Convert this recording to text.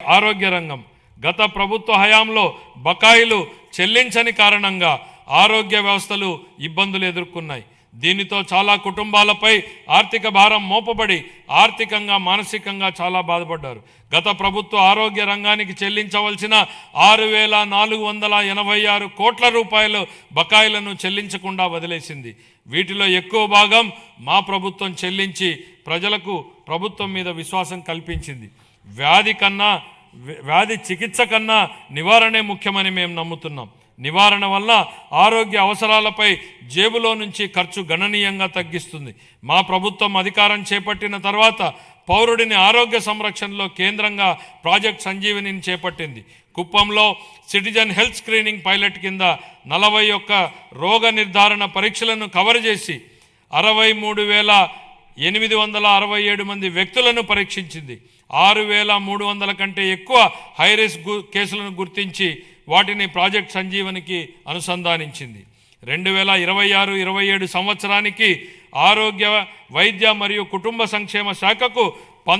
ఆరోగ్య రంగం గత ప్రభుత్వ హయాంలో బకాయిలు చెల్లించని కారణంగా ఆరోగ్య వ్యవస్థలు ఇబ్బందులు ఎదుర్కొన్నాయి. దీనితో చాలా కుటుంబాలపై ఆర్థిక భారం మోపబడి ఆర్థికంగా మానసికంగా చాలా బాధపడ్డారు. గత ప్రభుత్వ ఆరోగ్య రంగానికి చెల్లించవలసిన 6,486 కోట్ల రూపాయలు బకాయిలను చెల్లించకుండా వదిలేసింది. వీటిలో ఎక్కువ భాగం మా ప్రభుత్వం చెల్లించి ప్రజలకు ప్రభుత్వం మీద విశ్వాసం కల్పించింది. వ్యాధి చికిత్స కన్నా నివారణే ముఖ్యమని మేము నమ్ముతున్నాం. నివారణ వల్ల ఆరోగ్య అవసరాలపై జేబులో నుంచి ఖర్చు గణనీయంగా తగ్గిస్తుంది. మా ప్రభుత్వం అధికారం చేపట్టిన తర్వాత పౌరుడిని ఆరోగ్య సంరక్షణలో కేంద్రంగా ప్రాజెక్ట్ సంజీవనిని చేపట్టింది. కుప్పంలో సిటిజన్ హెల్త్ స్క్రీనింగ్ పైలట్ కింద 41 రోగ నిర్ధారణ పరీక్షలను కవర్ చేసి 63,867 మంది వ్యక్తులను పరీక్షించింది. 6,300 కంటే ఎక్కువ హైరిస్క్ కేసులను గుర్తించి వాటిని ప్రాజెక్ట్ సంజీవనికి అనుసంధానించింది. 2026-27 సంవత్సరానికి ఆరోగ్య వైద్య మరియు కుటుంబ సంక్షేమ శాఖకు